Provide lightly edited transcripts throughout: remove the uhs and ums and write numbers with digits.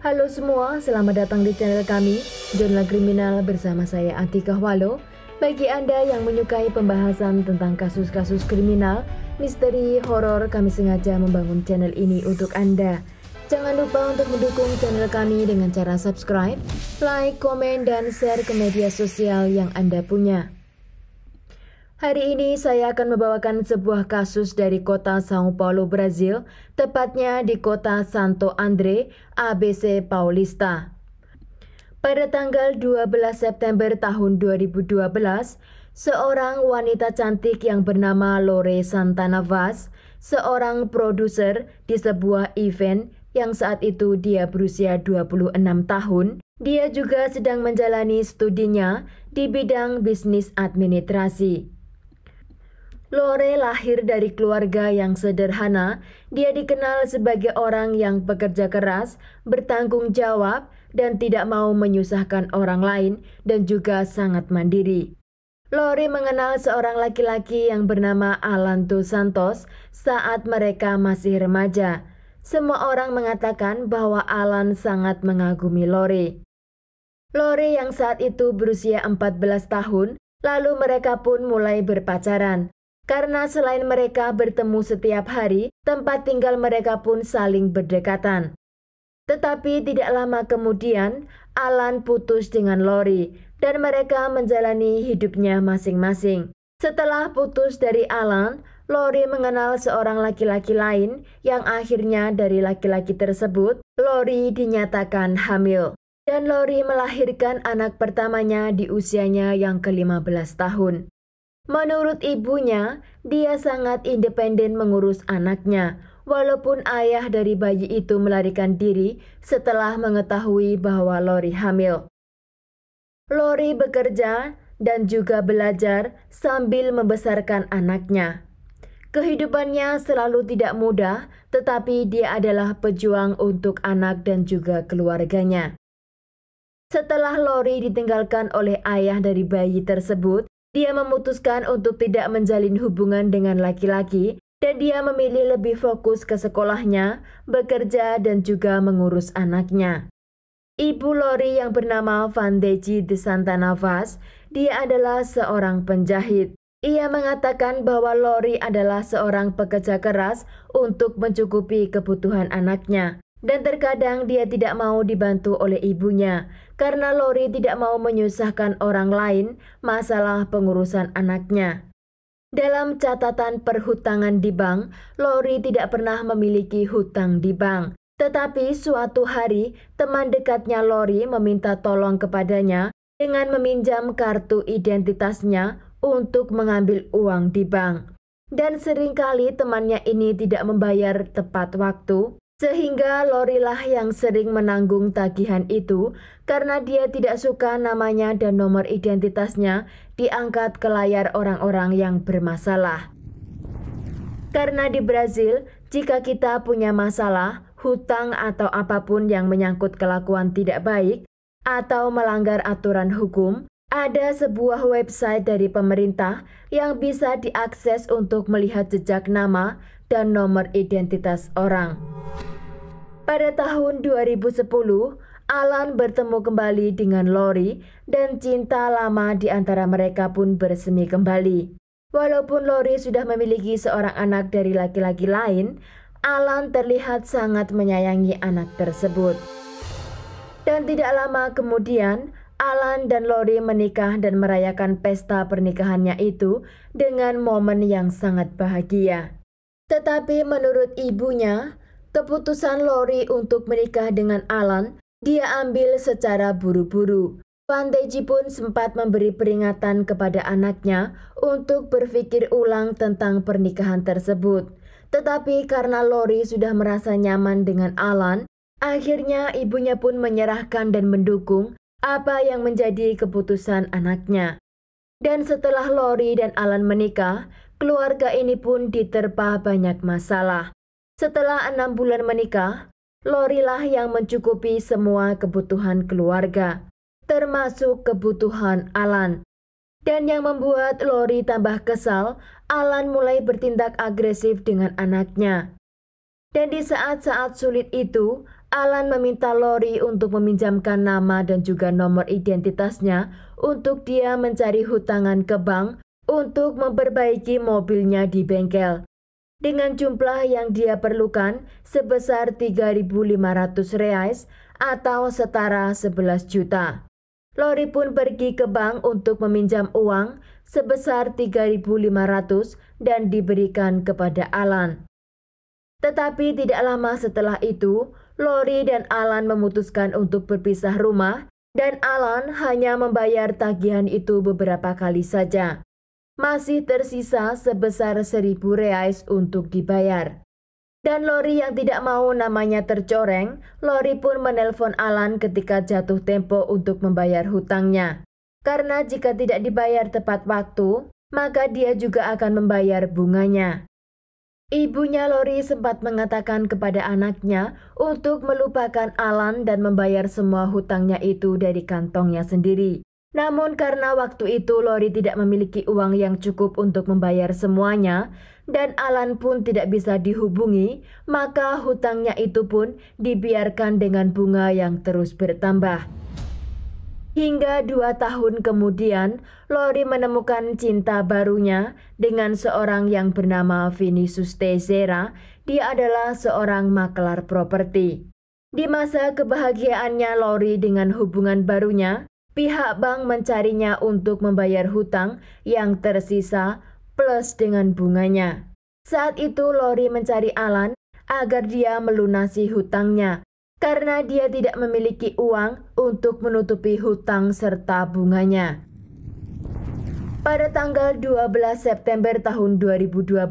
Halo semua, selamat datang di channel kami, Jurnal Kriminal bersama saya Atika Walo. Bagi Anda yang menyukai pembahasan tentang kasus-kasus kriminal, misteri, horor, kami sengaja membangun channel ini untuk Anda. Jangan lupa untuk mendukung channel kami dengan cara subscribe, like, komen, dan share ke media sosial yang Anda punya. Hari ini saya akan membawakan sebuah kasus dari kota São Paulo, Brazil, tepatnya di kota Santo André, ABC Paulista. Pada tanggal 12 September tahun 2012, seorang wanita cantik yang bernama Lore Santana Vaz, seorang produser di sebuah event yang saat itu dia berusia 26 tahun, dia juga sedang menjalani studinya di bidang bisnis administrasi. Lore lahir dari keluarga yang sederhana. Dia dikenal sebagai orang yang bekerja keras, bertanggung jawab, dan tidak mau menyusahkan orang lain, dan juga sangat mandiri. Lore mengenal seorang laki-laki yang bernama Alan dos Santos saat mereka masih remaja. Semua orang mengatakan bahwa Alan sangat mengagumi Lore. Lore yang saat itu berusia 14 tahun, lalu mereka pun mulai berpacaran. Karena selain mereka bertemu setiap hari, tempat tinggal mereka pun saling berdekatan. Tetapi tidak lama kemudian, Alan putus dengan Lore dan mereka menjalani hidupnya masing-masing. Setelah putus dari Alan, Lore mengenal seorang laki-laki lain yang akhirnya dari laki-laki tersebut, Lore dinyatakan hamil. Dan Lore melahirkan anak pertamanya di usianya yang ke-15 tahun. Menurut ibunya, dia sangat independen mengurus anaknya, walaupun ayah dari bayi itu melarikan diri setelah mengetahui bahwa Lore hamil. Lore bekerja dan juga belajar sambil membesarkan anaknya. Kehidupannya selalu tidak mudah, tetapi dia adalah pejuang untuk anak dan juga keluarganya. Setelah Lore ditinggalkan oleh ayah dari bayi tersebut, dia memutuskan untuk tidak menjalin hubungan dengan laki-laki dan dia memilih lebih fokus ke sekolahnya, bekerja dan juga mengurus anaknya. Ibu Lore yang bernama Vandeji de Santana Vaz, dia adalah seorang penjahit. Ia mengatakan bahwa Lore adalah seorang pekerja keras untuk mencukupi kebutuhan anaknya. Dan terkadang dia tidak mau dibantu oleh ibunya karena Lore tidak mau menyusahkan orang lain masalah pengurusan anaknya. Dalam catatan perhutangan di bank, Lore tidak pernah memiliki hutang di bank. Tetapi suatu hari, teman dekatnya Lore meminta tolong kepadanya dengan meminjam kartu identitasnya untuk mengambil uang di bank. Dan seringkali temannya ini tidak membayar tepat waktu. Sehingga Lore lah yang sering menanggung tagihan itu karena dia tidak suka namanya dan nomor identitasnya diangkat ke layar orang-orang yang bermasalah. Karena di Brazil, jika kita punya masalah, hutang atau apapun yang menyangkut kelakuan tidak baik atau melanggar aturan hukum, ada sebuah website dari pemerintah yang bisa diakses untuk melihat jejak nama dan nomor identitas orang. Pada tahun 2010, Alan bertemu kembali dengan Lore dan cinta lama di antara mereka pun bersemi kembali. Walaupun Lore sudah memiliki seorang anak dari laki-laki lain, Alan terlihat sangat menyayangi anak tersebut. Dan tidak lama kemudian, Alan dan Lore menikah dan merayakan pesta pernikahannya itu dengan momen yang sangat bahagia. Tetapi menurut ibunya, keputusan Lore untuk menikah dengan Alan, dia ambil secara buru-buru. Vandeji pun sempat memberi peringatan kepada anaknya untuk berpikir ulang tentang pernikahan tersebut. Tetapi karena Lore sudah merasa nyaman dengan Alan, akhirnya ibunya pun menyerahkan dan mendukung apa yang menjadi keputusan anaknya. Dan setelah Lore dan Alan menikah, keluarga ini pun diterpa banyak masalah. Setelah 6 bulan menikah, Lore lah yang mencukupi semua kebutuhan keluarga, termasuk kebutuhan Alan. Dan yang membuat Lore tambah kesal, Alan mulai bertindak agresif dengan anaknya. Dan di saat-saat sulit itu, Alan meminta Lori untuk meminjamkan nama dan juga nomor identitasnya untuk dia mencari hutangan ke bank untuk memperbaiki mobilnya di bengkel. Dengan jumlah yang dia perlukan sebesar 3.500 reais atau setara 11 juta. Lori pun pergi ke bank untuk meminjam uang sebesar 3.500 dan diberikan kepada Alan. Tetapi tidak lama setelah itu, Lori dan Alan memutuskan untuk berpisah rumah dan Alan hanya membayar tagihan itu beberapa kali saja. Masih tersisa sebesar 1.000 reais untuk dibayar. Dan Lori yang tidak mau namanya tercoreng, Lori pun menelpon Alan ketika jatuh tempo untuk membayar hutangnya. Karena jika tidak dibayar tepat waktu, maka dia juga akan membayar bunganya. Ibunya Lori sempat mengatakan kepada anaknya untuk melupakan Alan dan membayar semua hutangnya itu dari kantongnya sendiri. Namun karena waktu itu Lori tidak memiliki uang yang cukup untuk membayar semuanya dan Alan pun tidak bisa dihubungi, maka hutangnya itu pun dibiarkan dengan bunga yang terus bertambah. Hingga 2 tahun kemudian, Lori menemukan cinta barunya dengan seorang yang bernama Vinicius Teixeira. Dia adalah seorang makelar properti. Di masa kebahagiaannya Lori dengan hubungan barunya, pihak bank mencarinya untuk membayar hutang yang tersisa plus dengan bunganya. Saat itu Lori mencari Alan agar dia melunasi hutangnya. Karena dia tidak memiliki uang untuk menutupi hutang serta bunganya. Pada tanggal 12 September tahun 2012,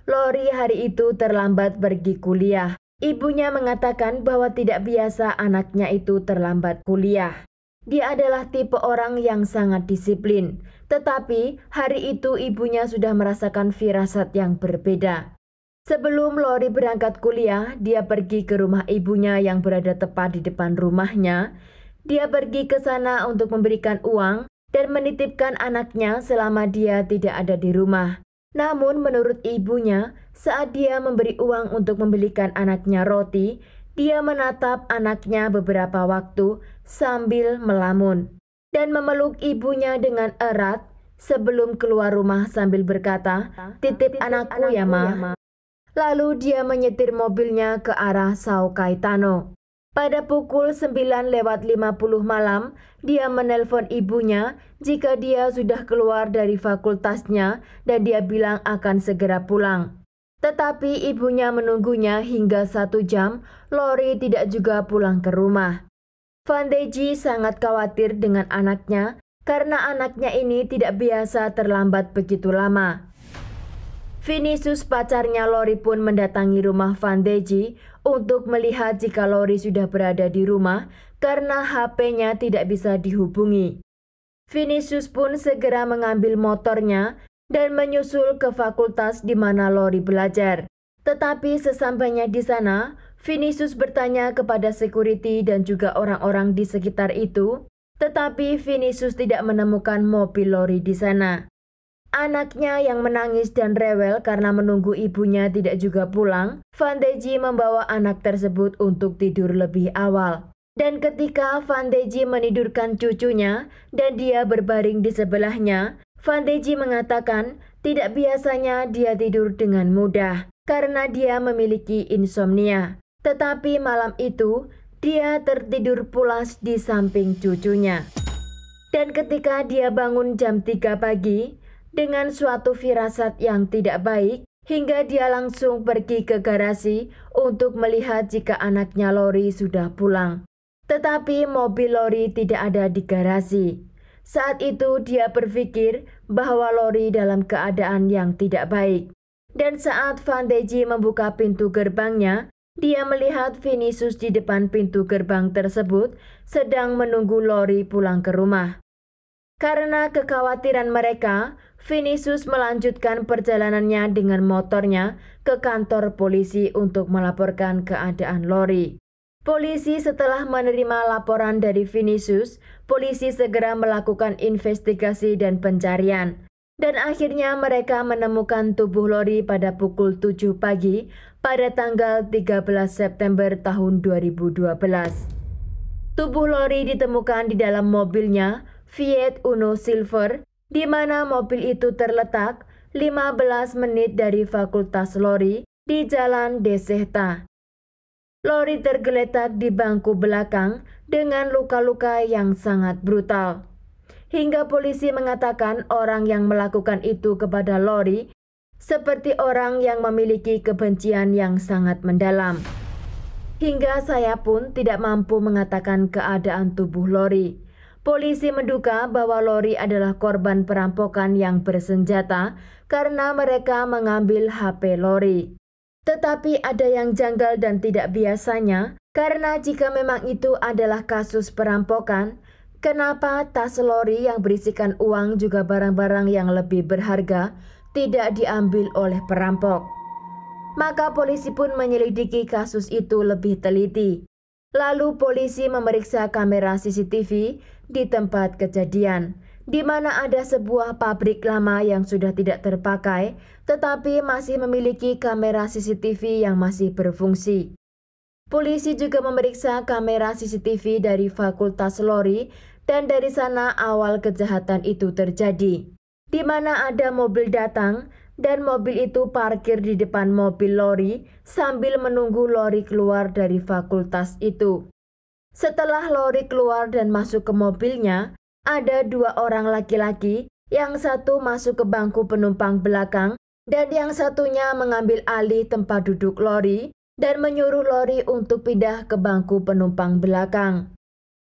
Lori hari itu terlambat pergi kuliah. Ibunya mengatakan bahwa tidak biasa anaknya itu terlambat kuliah. Dia adalah tipe orang yang sangat disiplin, tetapi hari itu ibunya sudah merasakan firasat yang berbeda. Sebelum Lori berangkat kuliah, dia pergi ke rumah ibunya yang berada tepat di depan rumahnya. Dia pergi ke sana untuk memberikan uang dan menitipkan anaknya selama dia tidak ada di rumah. Namun menurut ibunya, saat dia memberi uang untuk membelikan anaknya roti, dia menatap anaknya beberapa waktu sambil melamun dan memeluk ibunya dengan erat sebelum keluar rumah sambil berkata, "Titip anakku ya, Ma." Lalu dia menyetir mobilnya ke arah São Caetano. Pada pukul 9:50 malam, dia menelpon ibunya jika dia sudah keluar dari fakultasnya dan dia bilang akan segera pulang. Tetapi ibunya menunggunya hingga 1 jam, Lori tidak juga pulang ke rumah. Vandeji sangat khawatir dengan anaknya karena anaknya ini tidak biasa terlambat begitu lama. Vinicius pacarnya Lori pun mendatangi rumah Vandeji untuk melihat jika Lori sudah berada di rumah karena HP-nya tidak bisa dihubungi. Vinicius pun segera mengambil motornya dan menyusul ke fakultas di mana Lori belajar. Tetapi sesampainya di sana, Vinicius bertanya kepada security dan juga orang-orang di sekitar itu, tetapi Vinicius tidak menemukan mobil Lori di sana. Anaknya yang menangis dan rewel karena menunggu ibunya tidak juga pulang, Vandeji membawa anak tersebut untuk tidur lebih awal. Dan ketika Vandeji menidurkan cucunya dan dia berbaring di sebelahnya, Vandeji mengatakan tidak biasanya dia tidur dengan mudah karena dia memiliki insomnia. Tetapi malam itu, dia tertidur pulas di samping cucunya. Dan ketika dia bangun jam 3 pagi, dengan suatu firasat yang tidak baik, hingga dia langsung pergi ke garasi untuk melihat jika anaknya Lori sudah pulang. Tetapi mobil Lori tidak ada di garasi. Saat itu dia berpikir bahwa Lori dalam keadaan yang tidak baik. Dan saat Vandeji membuka pintu gerbangnya, dia melihat Vinicius di depan pintu gerbang tersebut sedang menunggu Lori pulang ke rumah. Karena kekhawatiran mereka, Vinicius melanjutkan perjalanannya dengan motornya ke kantor polisi untuk melaporkan keadaan Lori. Polisi setelah menerima laporan dari Vinicius, polisi segera melakukan investigasi dan pencarian. Dan akhirnya mereka menemukan tubuh Lori pada pukul 7 pagi pada tanggal 13 September tahun 2012. Tubuh Lori ditemukan di dalam mobilnya Fiat Uno Silver, di mana mobil itu terletak 15 menit dari Fakultas Lori di Jalan Desehta. Lori tergeletak di bangku belakang dengan luka-luka yang sangat brutal. Hingga polisi mengatakan orang yang melakukan itu kepada Lori seperti orang yang memiliki kebencian yang sangat mendalam. Hingga saya pun tidak mampu mengatakan keadaan tubuh Lori. Polisi menduga bahwa Lori adalah korban perampokan yang bersenjata karena mereka mengambil HP Lori. Tetapi ada yang janggal dan tidak biasanya, karena jika memang itu adalah kasus perampokan, kenapa tas Lori yang berisikan uang juga barang-barang yang lebih berharga tidak diambil oleh perampok? Maka polisi pun menyelidiki kasus itu lebih teliti. Lalu polisi memeriksa kamera CCTV di tempat kejadian, di mana ada sebuah pabrik lama yang sudah tidak terpakai, tetapi masih memiliki kamera CCTV yang masih berfungsi. Polisi juga memeriksa kamera CCTV dari Fakultas Lori, dan dari sana awal kejahatan itu terjadi, di mana ada mobil datang dan mobil itu parkir di depan mobil Lori sambil menunggu Lori keluar dari fakultas itu. Setelah Lori keluar dan masuk ke mobilnya, ada 2 orang laki-laki, yang satu masuk ke bangku penumpang belakang dan yang satunya mengambil alih tempat duduk Lori dan menyuruh Lori untuk pindah ke bangku penumpang belakang.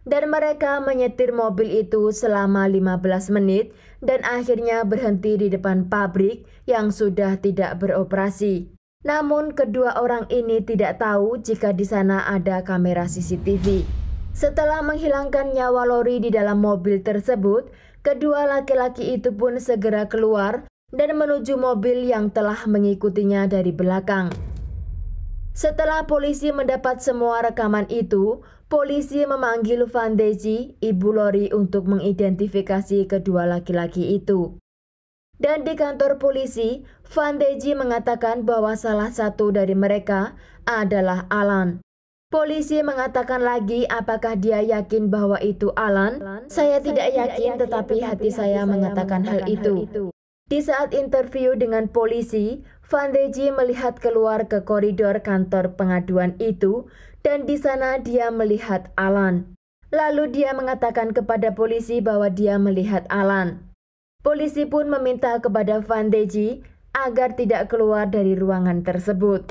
Dan mereka menyetir mobil itu selama 15 menit dan akhirnya berhenti di depan pabrik yang sudah tidak beroperasi. Namun kedua orang ini tidak tahu jika di sana ada kamera CCTV. Setelah menghilangkan nyawa Lori di dalam mobil tersebut, kedua laki-laki itu pun segera keluar dan menuju mobil yang telah mengikutinya dari belakang. Setelah polisi mendapat semua rekaman itu, polisi memanggil Vandeji, ibu Lori, untuk mengidentifikasi kedua laki-laki itu. Dan di kantor polisi, Vandeji mengatakan bahwa salah satu dari mereka adalah Alan. Polisi mengatakan lagi apakah dia yakin bahwa itu Alan. Saya tidak yakin, tetapi hati saya mengatakan hal itu. Di saat interview dengan polisi, Vandeji melihat keluar ke koridor kantor pengaduan itu dan di sana dia melihat Alan. Lalu dia mengatakan kepada polisi bahwa dia melihat Alan. Polisi pun meminta kepada Vandeji agar tidak keluar dari ruangan tersebut.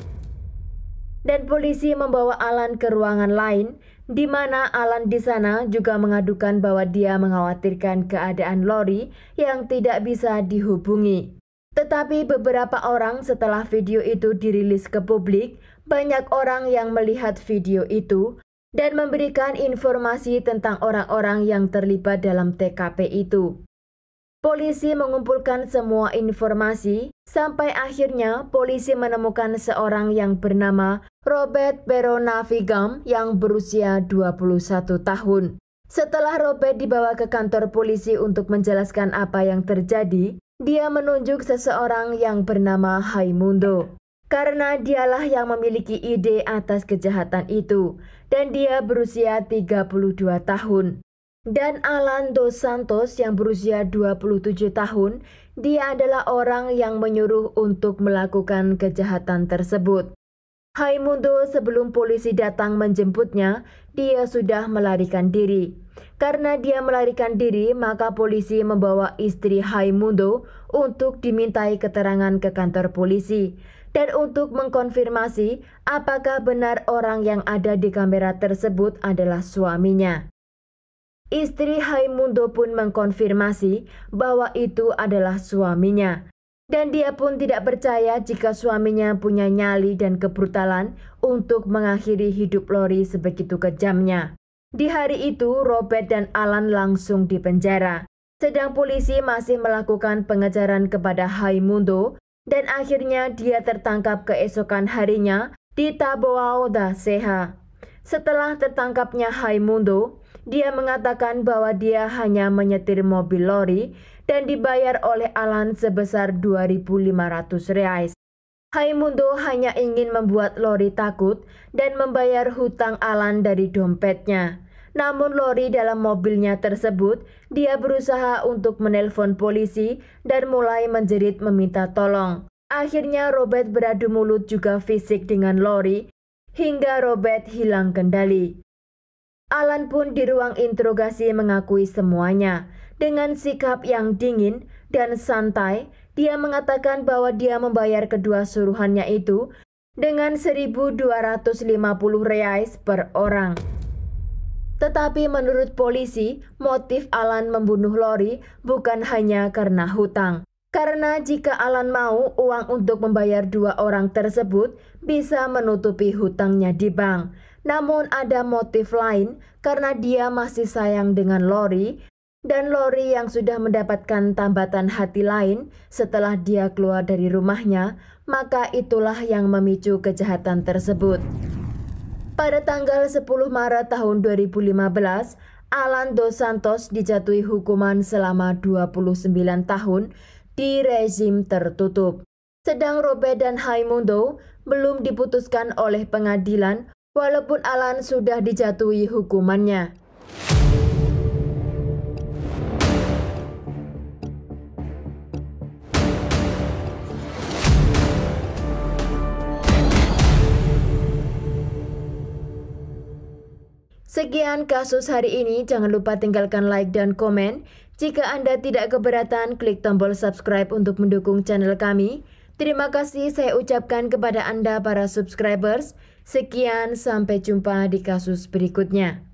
Dan polisi membawa Alan ke ruangan lain, di mana Alan di sana juga mengadukan bahwa dia mengkhawatirkan keadaan Lori yang tidak bisa dihubungi. Tetapi beberapa orang setelah video itu dirilis ke publik, banyak orang yang melihat video itu dan memberikan informasi tentang orang-orang yang terlibat dalam TKP itu. Polisi mengumpulkan semua informasi sampai akhirnya polisi menemukan seorang yang bernama Robert Peronavigam yang berusia 21 tahun. Setelah Robert dibawa ke kantor polisi untuk menjelaskan apa yang terjadi, dia menunjuk seseorang yang bernama Raimundo. Karena dialah yang memiliki ide atas kejahatan itu, dan dia berusia 32 tahun. Dan Alan dos Santos yang berusia 27 tahun, dia adalah orang yang menyuruh untuk melakukan kejahatan tersebut. Raimundo sebelum polisi datang menjemputnya, dia sudah melarikan diri. Karena dia melarikan diri, maka polisi membawa istri Raimundo untuk dimintai keterangan ke kantor polisi dan untuk mengkonfirmasi apakah benar orang yang ada di kamera tersebut adalah suaminya. Istri Raimundo pun mengkonfirmasi bahwa itu adalah suaminya. Dan dia pun tidak percaya jika suaminya punya nyali dan kebrutalan untuk mengakhiri hidup Lori sebegitu kejamnya. Di hari itu, Robert dan Alan langsung dipenjara. Sedang polisi masih melakukan pengejaran kepada Raimundo dan akhirnya dia tertangkap keesokan harinya di Taboão da Serra. Setelah tertangkapnya Raimundo, dia mengatakan bahwa dia hanya menyetir mobil Lori dan dibayar oleh Alan sebesar 2.500 reais. Raimundo hanya ingin membuat Lori takut dan membayar hutang Alan dari dompetnya. Namun Lori dalam mobilnya tersebut, dia berusaha untuk menelpon polisi dan mulai menjerit meminta tolong. Akhirnya Robert beradu mulut juga fisik dengan Lori, hingga Robert hilang kendali. Alan pun di ruang interogasi mengakui semuanya. Dengan sikap yang dingin dan santai, dia mengatakan bahwa dia membayar kedua suruhannya itu dengan 1.250 reais per orang. Tetapi menurut polisi, motif Alan membunuh Lori bukan hanya karena hutang. Karena jika Alan mau, uang untuk membayar dua orang tersebut bisa menutupi hutangnya di bank. Namun ada motif lain karena dia masih sayang dengan Lori, dan Lori yang sudah mendapatkan tambatan hati lain setelah dia keluar dari rumahnya, maka itulah yang memicu kejahatan tersebut. Pada tanggal 10 Maret tahun 2015, Alan dos Santos dijatuhi hukuman selama 29 tahun di rezim tertutup. Sedang Robert dan Raimundo belum diputuskan oleh pengadilan walaupun Alan sudah dijatuhi hukumannya. Sekian kasus hari ini, jangan lupa tinggalkan like dan komen. Jika Anda tidak keberatan, klik tombol subscribe untuk mendukung channel kami. Terima kasih saya ucapkan kepada Anda para subscribers. Sekian, sampai jumpa di kasus berikutnya.